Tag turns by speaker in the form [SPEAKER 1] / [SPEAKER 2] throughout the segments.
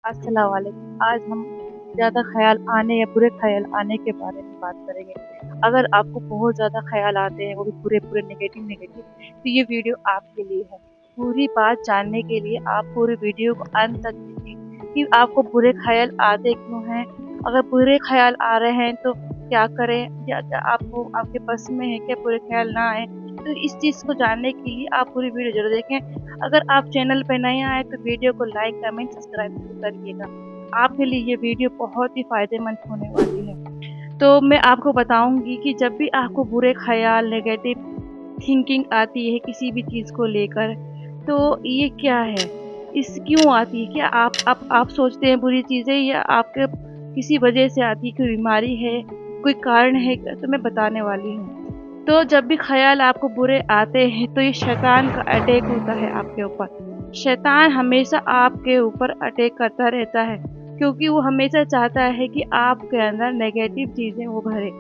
[SPEAKER 1] अस्सलाम वालेकुम। आज हम ज़्यादा ख़्याल आने या बुरे ख़्याल आने के बारे में बात करेंगे। अगर आपको बहुत ज़्यादा ख़्याल आते हैं, वो भी पूरे नेगेटिव, तो ये वीडियो आपके लिए है। पूरी बात जानने के लिए आप पूरी वीडियो को अंत तक देखिए कि आपको बुरे ख़्याल आते क्यों हैं। अगर बुरे ख़्याल आ रहे हैं तो क्या करें, या क्या आपको आपके बस में है कि बुरे ख़्याल ना आएँ। तो इस चीज़ को जानने के लिए आप पूरी वीडियो ज़रूर देखें। अगर आप चैनल पे नए आए तो वीडियो को लाइक, कमेंट, सब्सक्राइब ज़रूर करिएगा। आपके लिए ये वीडियो बहुत ही फ़ायदेमंद होने वाली है। तो मैं आपको बताऊँगी कि जब भी आपको बुरे ख़्याल, नेगेटिव थिंकिंग आती है किसी भी चीज़ को लेकर, तो ये क्या है? इस क्यों आती है? क्या आप सोचते हैं बुरी चीज़ें, या आपके किसी वजह से आती है, कोई बीमारी है, कोई कारण है? तो मैं बताने वाली हूँ। तो जब भी ख़्याल आपको बुरे आते हैं तो ये शैतान का अटैक होता है आपके ऊपर। शैतान हमेशा आपके ऊपर अटैक करता रहता है, क्योंकि वो हमेशा चाहता है कि आपके अंदर नेगेटिव चीज़ें वो भरे।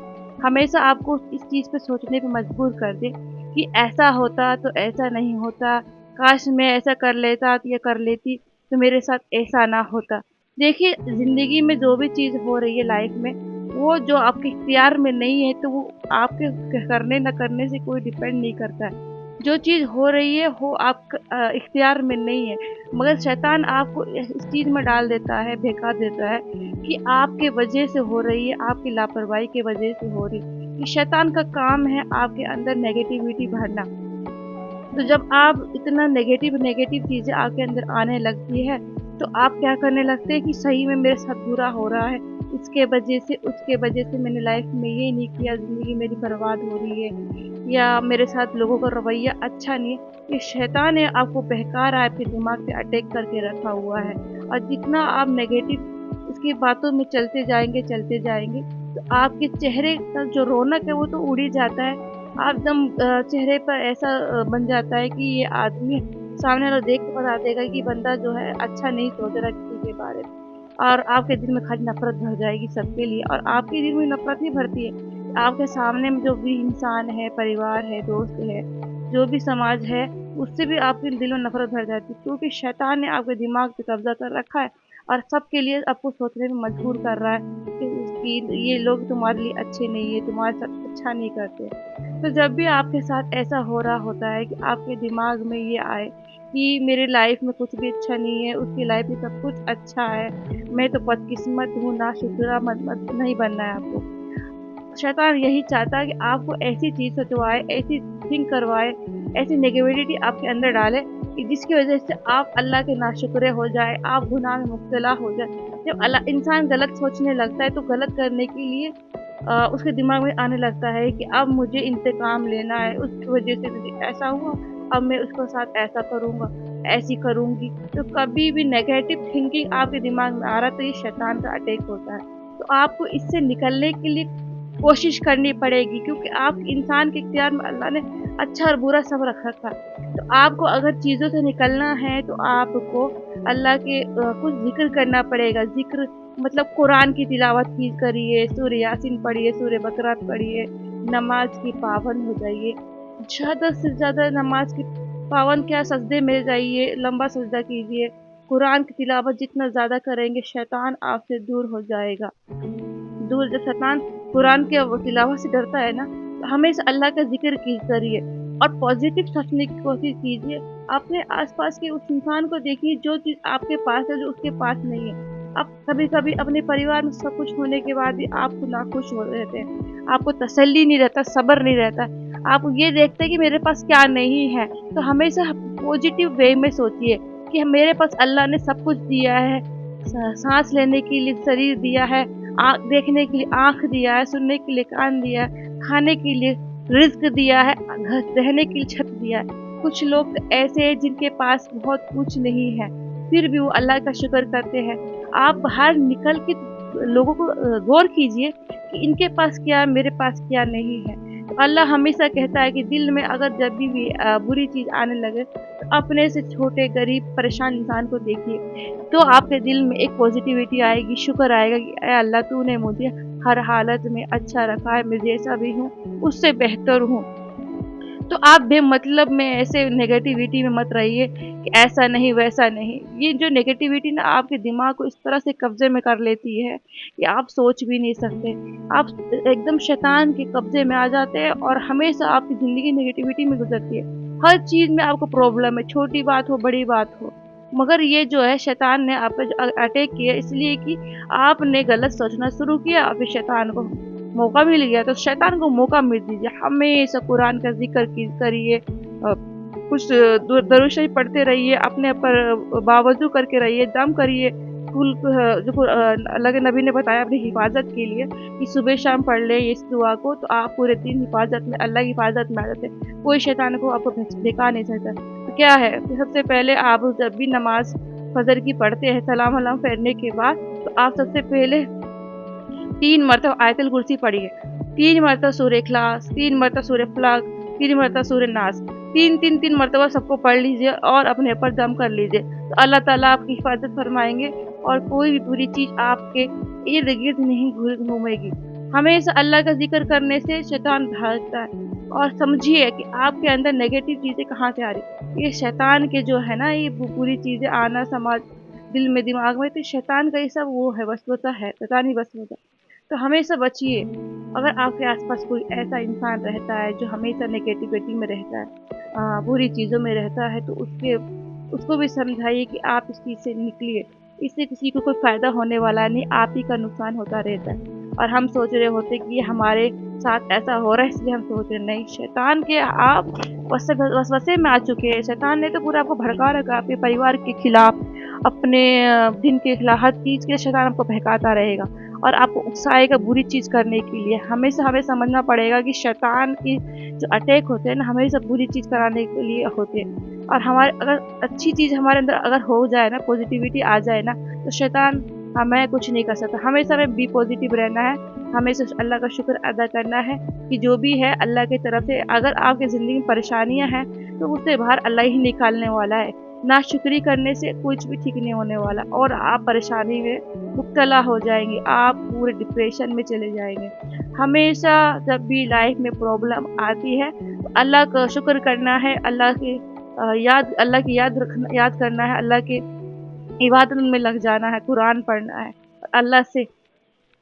[SPEAKER 1] हमेशा आपको इस चीज़ पे सोचने पे मजबूर कर दे कि ऐसा होता तो ऐसा नहीं होता, काश मैं ऐसा कर लेता या कर लेती तो मेरे साथ ऐसा ना होता। देखिए, ज़िंदगी में जो भी चीज़ हो रही है लाइफ़ में, वो जो आपके इख्तियार में नहीं है, तो वो आपके करने न करने से कोई डिपेंड नहीं करता है। जो चीज़ हो रही है वो इख्तियार में नहीं है, मगर शैतान आपको इस चीज़ में डाल देता है, बहका देता है कि आपके वजह से हो रही है, आपकी लापरवाही की वजह से हो रही है। कि शैतान का काम है आपके अंदर नेगेटिविटी भरना। तो जब आप इतना नेगेटिव चीज़ें आपके अंदर आने लगती है, तो आप क्या करने लगते हैं कि सही में मेरे साथ बुरा हो रहा है, इसके वजह से, उसके वजह से मैंने लाइफ में ये नहीं किया, ज़िंदगी मेरी बर्बाद हो रही है, या मेरे साथ लोगों का रवैया अच्छा नहीं है। ये शैतान है, आपको बहका रहा है, आपके दिमाग पे अटैक करके रखा हुआ है। और जितना आप नेगेटिव इसकी बातों में चलते जाएँगे, तो आपके चेहरे का जो रौनक है वो तो उड़ ही जाता है। आप एकदम चेहरे पर ऐसा बन जाता है कि ये आदमी सामने वाला देख के बता देगा कि बंदा जो है अच्छा नहीं सोच रहा किसी के बारे में। और आपके दिल में खाली नफ़रत भर जाएगी सबके लिए, और आपके दिल में नफ़रत नहीं भरती है। आपके सामने में जो भी इंसान है, परिवार है, दोस्त है, जो भी समाज है, उससे भी आपके दिल में नफ़रत भर जाती है, क्योंकि शैतान ने आपके दिमाग पे कब्ज़ा कर रखा है और सबके लिए आपको सोचने में मजबूर कर रहा है कि ये लोग तुम्हारे लिए अच्छे नहीं है, तुम्हारे साथ अच्छा नहीं करते। तो जब भी आपके साथ ऐसा हो रहा होता है कि आपके दिमाग में ये आए कि मेरी लाइफ में कुछ भी अच्छा नहीं है, उसकी लाइफ में सब कुछ अच्छा है, मैं तो बदकिस्मत हूँ, नाशुक्रा मत मत नहीं बनना है आपको। शैतान यही चाहता है कि आपको ऐसी चीज़ सोचवाए, ऐसी थिंक करवाए, ऐसी नेगेटिविटी आपके अंदर डाले कि जिसकी वज़ह से आप अल्लाह के नाशुक्रे हो जाए, आप गुनाह में मुब्तला हो जाए। जब इंसान गलत सोचने लगता है तो गलत करने के लिए उसके दिमाग में आने लगता है कि अब मुझे इंतकाम लेना है, उसकी वज़ह से मुझे ऐसा हुआ, अब मैं उसके साथ ऐसा करूँगा, ऐसी करूँगी। तो कभी भी नेगेटिव थिंकिंग आपके दिमाग में आ रहा है तो ये शैतान का अटैक होता है। तो आपको इससे निकलने के लिए कोशिश करनी पड़ेगी, क्योंकि आप इंसान के इख्तियार में अल्लाह ने अच्छा और बुरा सब रख रखा है। तो आपको अगर चीज़ों से निकलना है तो आपको अल्लाह के कुछ ज़िक्र करना पड़ेगा। ज़िक्र मतलब कुरान की तिलावत की करिए, सूरह यासीन पढ़िए, सूरह बकरा पढ़िए, नमाज़ की पाबंद हो जाइए। ज़्यादा से ज़्यादा नमाज़ की पाबंद क्या, सजदे में जाइए, लंबा सजदा कीजिए। कुरान की तिलावत जितना ज़्यादा करेंगे शैतान आपसे दूर हो जाएगा। दूर जब शैतान कुरान के तिलावत से डरता है ना, तो हमेशा अल्लाह का ज़िक्र करिए और पॉज़िटिव सोचने की कोशिश कीजिए। अपने आस-पास के उस इंसान को देखिए जो चीज़ आपके पास है, जो उसके पास नहीं है। आप कभी-कभी अपने परिवार में सब कुछ होने के बाद भी आप नाखुश हो रहते हैं। आपको तसल्ली नहीं रहता, सब्र नहीं रहता। आप ये देखते हैं कि मेरे पास क्या नहीं है, तो हमेशा पॉज़िटिव वे में सोचिए कि मेरे पास अल्लाह ने सब कुछ दिया है। साँस लेने के लिए शरीर दिया है, देखने के लिए आँख दिया है, सुनने के लिए कान दिया है, खाने के लिए रिज़्क दिया है, रहने के लिए छत दिया है। कुछ लोग तो ऐसे हैं जिनके पास बहुत कुछ नहीं है, फिर भी वो अल्लाह का शुक्र करते हैं। आप बाहर निकल के लोगों को गौर कीजिए कि इनके पास क्या है, मेरे पास क्या नहीं है। तो अल्लाह हमेशा कहता है कि दिल में अगर जब भी बुरी चीज़ आने लगे, तो अपने से छोटे, गरीब, परेशान इंसान को देखिए। तो आपके दिल में एक पॉज़िटिविटी आएगी, शुक्र आएगा कि ऐ अल्लाह तूने मुझे हर हालत में अच्छा रखा है, मैं जैसा भी हूँ उससे बेहतर हूँ। तो आप बेमतलब में ऐसे नेगेटिविटी में मत रहिए कि ऐसा नहीं वैसा नहीं। ये जो नेगेटिविटी ना आपके दिमाग को इस तरह से कब्जे में कर लेती है कि आप सोच भी नहीं सकते। आप एकदम शैतान के कब्जे में आ जाते हैं और हमेशा आपकी ज़िंदगी नेगेटिविटी में गुजरती है। हर चीज़ में आपको प्रॉब्लम है, छोटी बात हो बड़ी बात हो। मगर ये जो है शैतान ने आप पे जो अटैक किया इसलिए कि आपने गलत सोचना शुरू किया और फिर शैतान को मौका मिल गया, तो शैतान को मौका मत दीजिए। हमेशा कुरान का ज़िक्र करिए, कुछ दरूद शरीफ पढ़ते रहिए, अपने पर बावज़ू करके रहिए, दम करिए। जो अल्लाह के नबी ने बताया अपनी हिफाज़त के लिए कि सुबह शाम पढ़ लें इस दुआ को, तो आप पूरे दिन हिफाज़त में, अल्लाह की हिफाज़त में आ जाते हैं। कोई शैतान को आपको बहका नहीं सकता। तो क्या है कि सबसे पहले आप जब भी नमाज़ फ़जर की पढ़ते हैं, सलाम वलाम फेरने के बाद, तो आप सबसे पहले 3 मरतबा आयतुल कुर्सी पढ़िए, 3 मरतबा सूरह इखलास, 3 मरतबा सूरह फलक, 3 मरतबा सूरह नास, 3 मरतबा सबको पढ़ लीजिए और अपने ऊपर दम कर लीजिए। तो अल्लाह ताला आपकी हिफाज़त फरमाएँगे और कोई भी बुरी चीज़ आपके इर्द-गिर्द नहीं घूमेगी। हमेशा अल्लाह का ज़िक्र करने से शैतान भागता है। और समझिए कि आपके अंदर नेगेटिव चीज़ें कहाँ से आ रही। ये शैतान के जो है ना, ये बुरी चीज़ें आना समाज दिल में, दिमाग में, तो शैतान का ये सब वो है, वसवसा है, शैतानी वसवसा। तो हमेशा बचिए। अगर आपके आसपास कोई ऐसा इंसान रहता है जो हमेशा नेगेटिविटी में रहता है, बुरी चीज़ों में रहता है, तो उसको भी समझाइए कि आप इस चीज़ से निकलिए। इससे किसी को कोई फ़ायदा होने वाला नहीं, आप ही का नुकसान होता रहता है। और हम सोच रहे होते कि ये हमारे साथ ऐसा हो रहा है इसलिए हम सोच रहे, नहीं, शैतान के आप वसवसे में आ चुके हैं। शैतान ने तो पूरा आपको भड़का रखा है, आपके परिवार के खिलाफ, अपने दिन के खिलाफ, हर चीज़ के शैतान आपको बहकाता रहेगा और आपको उकसाएगा बुरी चीज़ करने के लिए। हमेशा हमें समझना पड़ेगा कि शैतान की जो अटैक होते हैं ना, हमेशा बुरी चीज़ कराने के लिए होते हैं। और हमारे अगर अच्छी चीज़ हमारे अंदर अगर हो जाए ना, पॉजिटिविटी आ जाए ना, तो शैतान हमें कुछ नहीं कर सकता। हमेशा हमें बी पॉजिटिव रहना है, हमेशा अल्लाह का शुक्र अदा करना है कि जो भी है अल्लाह की तरफ से। अगर आपकी ज़िंदगी में परेशानियाँ हैं तो उससे बाहर अल्लाह ही निकालने वाला है। नाशुक्री करने से कुछ भी ठीक नहीं होने वाला और आप परेशानी में मुब्तला हो जाएंगे, आप पूरे डिप्रेशन में चले जाएंगे। हमेशा जब भी लाइफ में प्रॉब्लम आती है तो अल्लाह का शुक्र करना है, अल्लाह की याद करना है, अल्लाह के इबादत में लग जाना है, कुरान पढ़ना है, अल्लाह से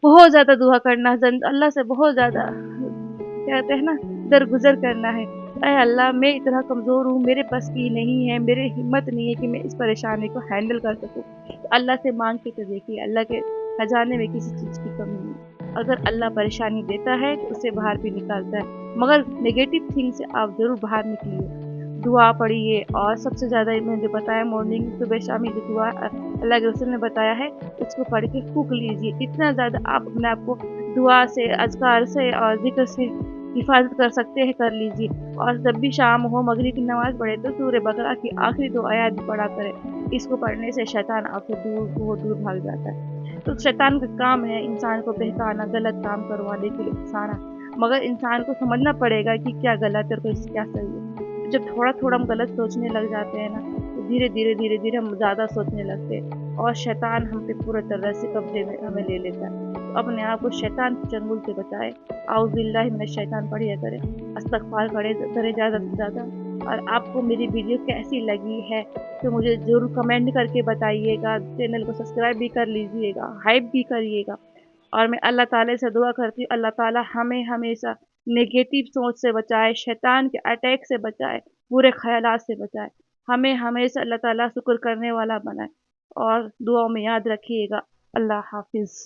[SPEAKER 1] बहुत ज़्यादा दुआ करना है, अल्लाह से बहुत ज़्यादा कहते हैं ना दरगुजर करना है। ऐ अल्लाह, मैं इतना कमज़ोर हूँ, मेरे बस की नहीं है, मेरे हिम्मत नहीं है कि मैं इस परेशानी को हैंडल कर सकूँ। तो अल्लाह से मांग के तो देखिए, अल्लाह के खजाने में किसी चीज़ की कमी नहीं। अगर अल्लाह परेशानी देता है तो उससे बाहर भी निकालता है, मगर नेगेटिव थिंग से आप ज़रूर बाहर निकलिए। दुआ पढ़िए और सबसे ज़्यादा मैंने जो बताया मॉर्निंग सुबह शाम ये जो दुआ अल्लाह के रसूल ने बताया है, इसको पढ़ के फूँक लीजिए। इतना ज़्यादा आप अपने आप को दुआ से, अज़कार से और ज़िक्र से हिफाज़त कर सकते हैं, कर लीजिए। और जब भी शाम हो, मगरिब की नमाज़ पढ़े तो सूरह बकरा की आखिरी 2 आयत भी पढ़ा करें। इसको पढ़ने से शैतान आपसे बहुत दूर भाग जाता है। तो शैतान का काम है इंसान को बहकाना, गलत काम करवाने के लिए उकसाना, मगर इंसान को समझना पड़ेगा कि क्या गलत है और क्या सही है। जब थोड़ा-थोड़ा हम गलत सोचने लग जाते हैं ना, तो धीरे-धीरे हम ज़्यादा सोचने लगते हैं और शैतान हम पे पूरी तरह से कब्ज़े में हमें ले लेता है। तो अपने आप को शैतान के चंगुल से बचाएँ। औज़ु बिल्लाहि मिनश शैतान पढ़िया करें, इस्तिग़फ़ार करें ज़्यादा से ज़्यादा। और आपको मेरी वीडियो कैसी लगी है तो मुझे ज़रूर कमेंट करके बताइएगा। चैनल को सब्सक्राइब भी कर लीजिएगा, हाइप भी करिएगा। और मैं अल्लाह ताला से दुआ करती हूँ, अल्लाह ताला हमें हमेशा नेगेटिव सोच से बचाए, शैतान के अटैक से बचाए, बुरे ख़यालात से बचाए। हमें हमेशा अल्लाह ताला शुक्र करने वाला बनाए और दुआओं में याद रखिएगा। अल्लाह हाफ़िज़।